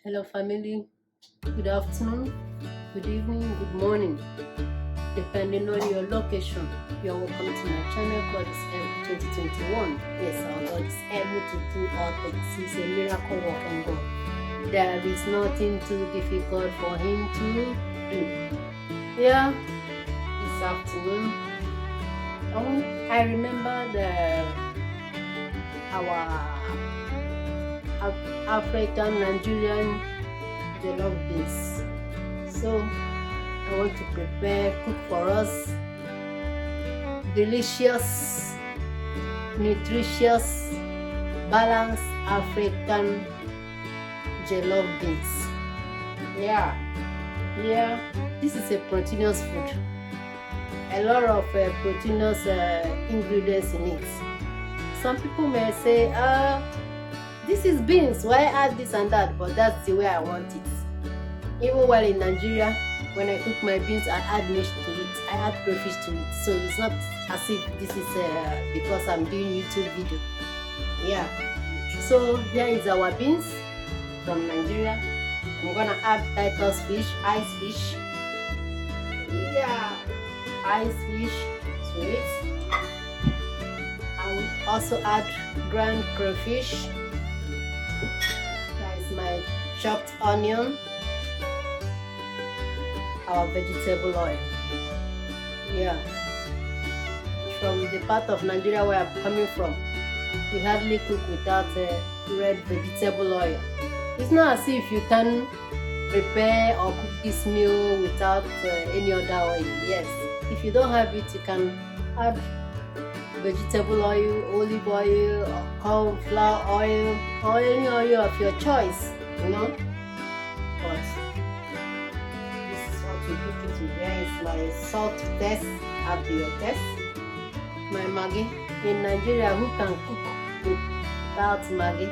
Hello family, good afternoon, good evening, good morning, depending on your location. You're welcome to my channel. God is able 2021. Yes, our God is able to do all things. He's a miracle working God. There is nothing too difficult for him to do. Yeah, this afternoon, I remember our African Nigerian JOLLOF beans. So I want to cook for us delicious, nutritious, balanced African JOLLOF beans. Yeah, this is a proteinous food. A lot of proteinous ingredients in it. Some people may say, this is beans, why add this and that? But that's the way I want it. Even while in Nigeria, when I cook my beans, I add meat to it, I add crayfish to it. So it's not as if this is because I'm doing YouTube video. Yeah. So here is our beans from Nigeria. I'm gonna add Titus fish, ice fish. Yeah, ice fish to it. I will also add ground crayfish. My chopped onion, our vegetable oil. Yeah, from the part of Nigeria where I'm coming from, we hardly cook without red vegetable oil. It's not as if you can prepare or cook this meal without any other oil. Yes, if you don't have it, you can add vegetable oil, olive oil, or cornflower oil, or any oil of your choice, you know. But this is what we cook it with. Here is my salt test, add to your test. My maggi. In Nigeria, who can cook without maggi?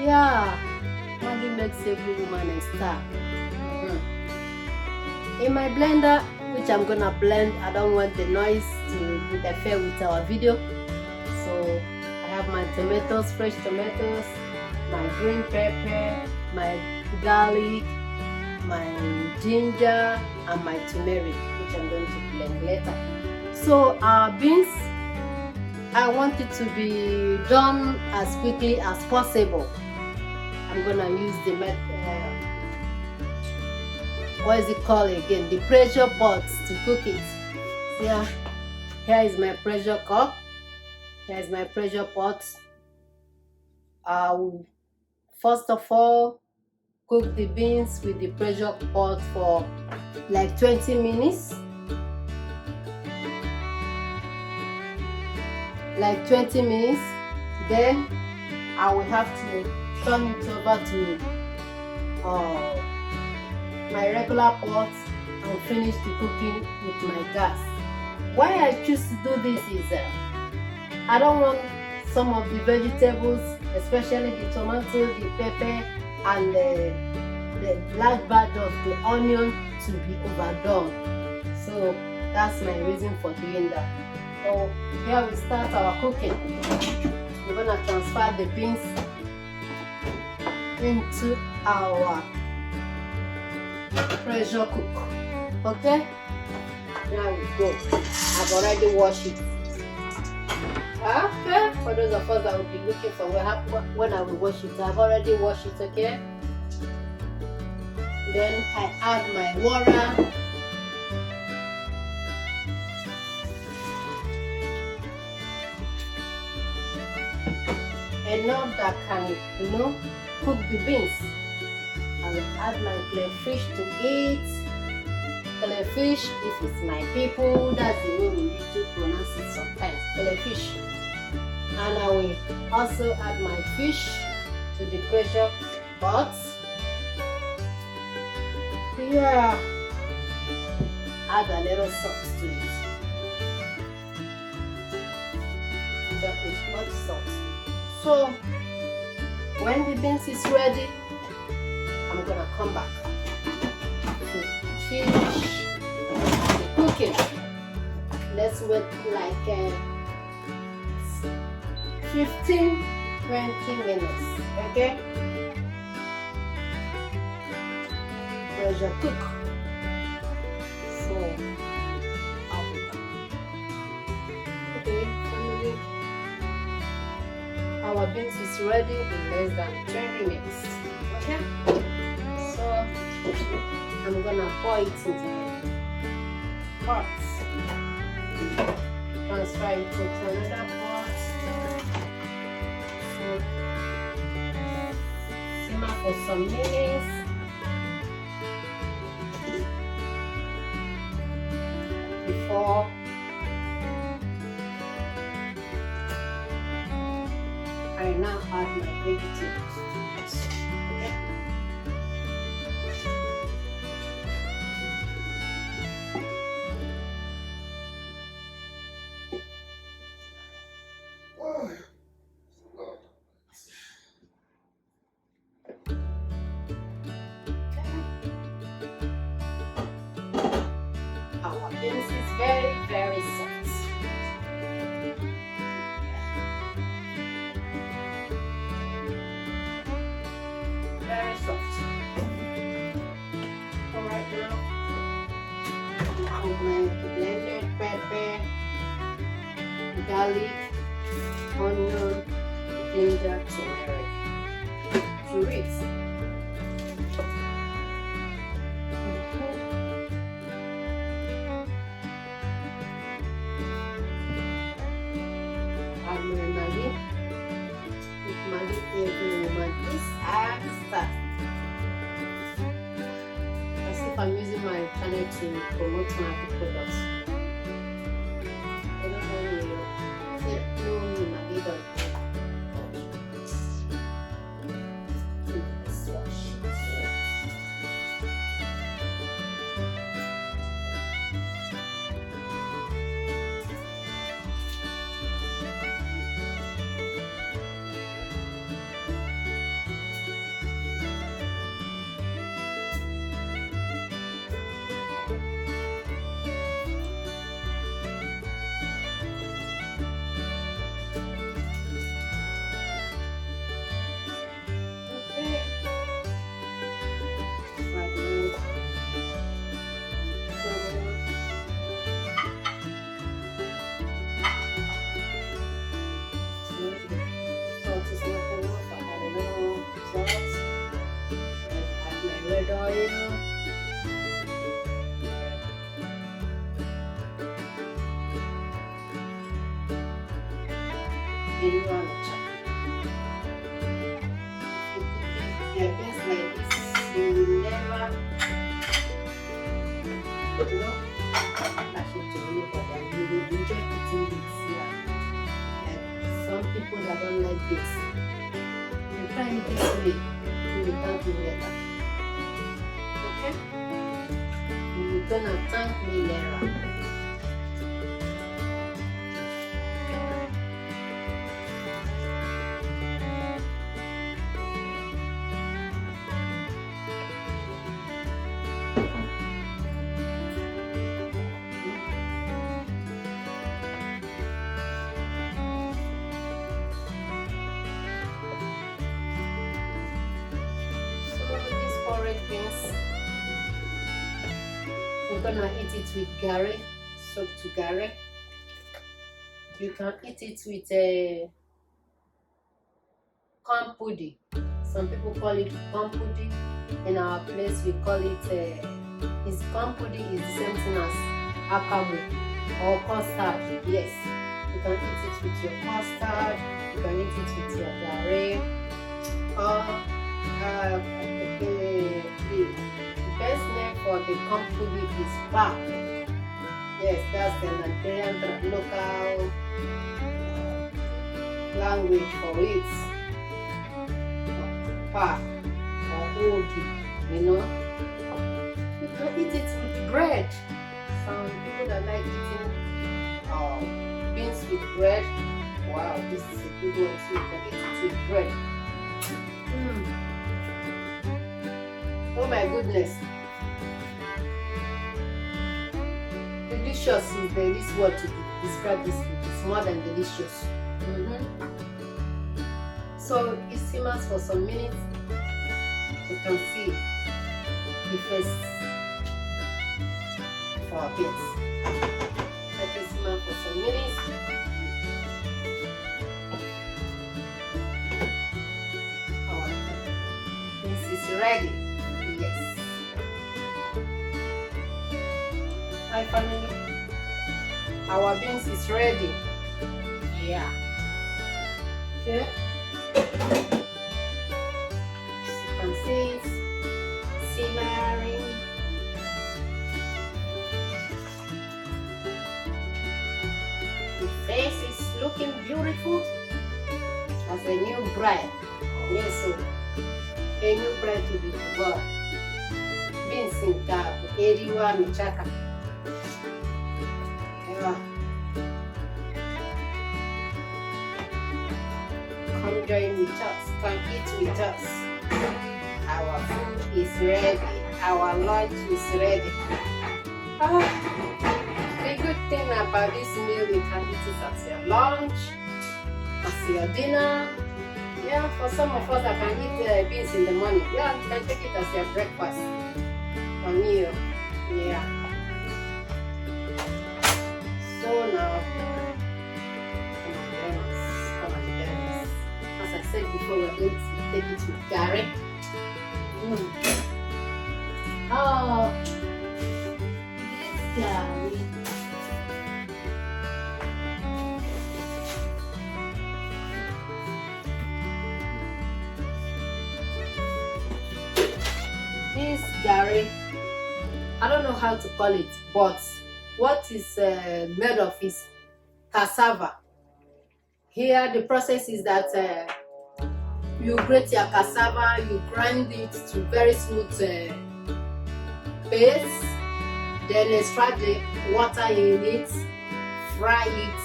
Yeah, maggi makes every woman a star. In my blender, which I'm gonna blend, I don't want the noise to interfere with our video. So I have my tomatoes, fresh tomatoes, my green pepper, my garlic, my ginger, and my turmeric, which I'm going to blend later. So our beans, I want it to be done as quickly as possible. I'm gonna use the what is it called again? The pressure pot to cook it. Yeah, here is my pressure cup. Here is my pressure pot. First of all, cook the beans with the pressure pot for like 20 minutes. Like 20 minutes. Then I will have to turn it over to my regular pot and finish the cooking with my gas. Why I choose to do this is I don't want some of the vegetables, especially the tomato, the pepper, and the black part of the onion to be overdone. So that's my reason for doing that. So here we start our cooking. We're gonna transfer the beans into our pressure cook. Okay, now we go. I've already washed it. Okay, for those of us that will be looking for when I will wash it, I've already washed it. Okay, then I add my water. Enough that can, cook the beans. I will add my crayfish to it. Crayfish, if it's my people, that's the way we used to pronounce it sometimes. Crayfish. And I will also add my fish to the pressure pot. Yeah. Add a little salt to it. That is hot salt. So when the beans is ready, I'm gonna come back to finish the cooking. Let's wait like 15-20 minutes. Okay, pressure cook. So I'll be back. Okay, family, our beans is ready in less than 20 minutes. Okay, so I'm gonna pour it into the pot. Transfer it to another pot. So simmer for some minutes. Before I now add my vegetables to this. Okay. Our beans is very, very soft. Very soft. Alright, now I put my blended pepper, garlic, onion, ginger, turmeric to it. Add my maggi. With maggi, every woman is and start. As if I'm using my channel to promote my products. I don't know you. No, maggi don't. Red oil, things like this, you will never attach it to anybody, and you will enjoy eating this. Like some people that don't like this, you try it this way, you will thank me later. Okay? You're gonna thank me later. Beans, we're gonna eat it with garri, soaked to garri. You can eat it with a corn puddy. Some people call it corn puddy. In our place, we call it corn puddy is the same thing as akamu or custard. Yes, you can eat it with your custard. You can eat it with your garri. The best name for the corn puddy is pap. Yes, that's the Nigerian local language for it. Pap or ogi, you know. You can eat it with bread. Some people that like eating beans with bread. Wow, this is a good one too. You can eat it with bread. Oh my goodness. Delicious is the least word to describe this food. It's more than delicious. So it simmers for some minutes. You can see the first for our beans. Let it simmer for some minutes. Our beans is ready. Yes. Hi family. Our beans is ready. Yeah. Okay. As you can see, it's simmering. The face is looking beautiful as a new bride. Yes, so a new bride to be born. Beans in cap, eriwa michaka. Come join with us, come eat with us. Our food is ready, our lunch is ready. The good thing about this meal, you can eat it as your lunch, as your dinner. Yeah, for some of us that can eat beans in the morning, yeah, you can take it as your breakfast or meal. Yeah. So now, come and join us. As I said before, we're going to take it with garri. Oh, this garri. This garri, I don't know how to call it, but what is made of is cassava. Here the process is that you grate your cassava, you grind it to very smooth paste, then extract the water in it, fry it.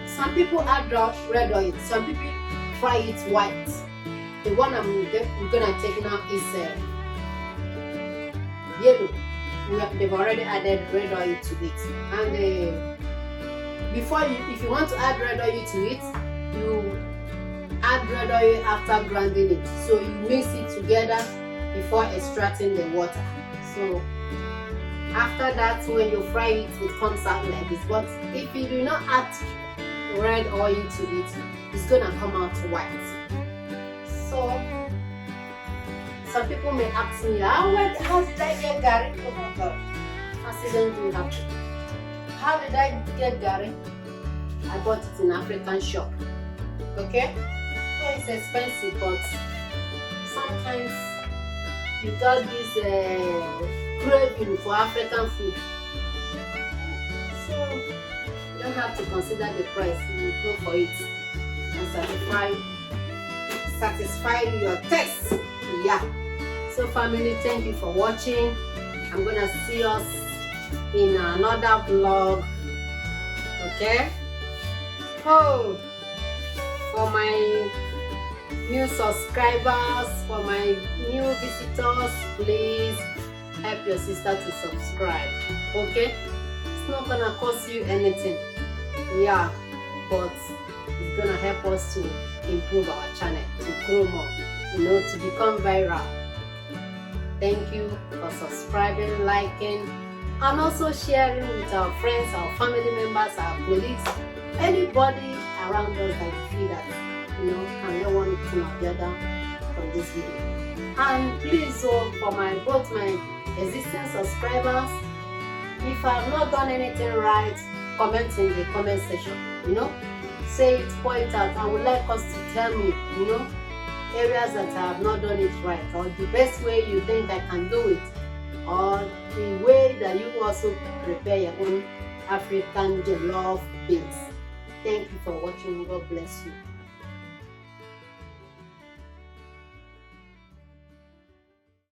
Some people add red oil, some people fry it white. The one I'm gonna take now is yellow. They've already added red oil to it, and if you want to add red oil to it, you add red oil after grinding it, so you mix it together before extracting the water. So after that, when you fry it, it comes out like this. But if you do not add red oil to it, it's gonna come out white. So some people may ask me, how did I get garri? Oh my God, accident will happen. How did I get garri? I bought it in African shop. Okay? So it's expensive, but sometimes you got this craving for African food. So you don't have to consider the price, you go for it and satisfy your taste. Yeah. So family, thank you for watching. I'm gonna see us in another vlog. Okay? Oh, for my new subscribers, for my new visitors, please help your sister to subscribe. Okay? It's not gonna cost you anything. Yeah, but it's gonna help us to improve our channel, to grow more, to become viral. Thank you for subscribing, liking, and also sharing with our friends, our family members, our colleagues, anybody around us that you feel that can learn one thing or the other from this video. And please, for both my existing subscribers, if I have not done anything right, comment in the comment section. Say it, point out. I would like us to tell me, areas that I have not done it right, or the best way you think I can do it, or the way that you also prepare your own African jollof beans. Thank you for watching. God bless you.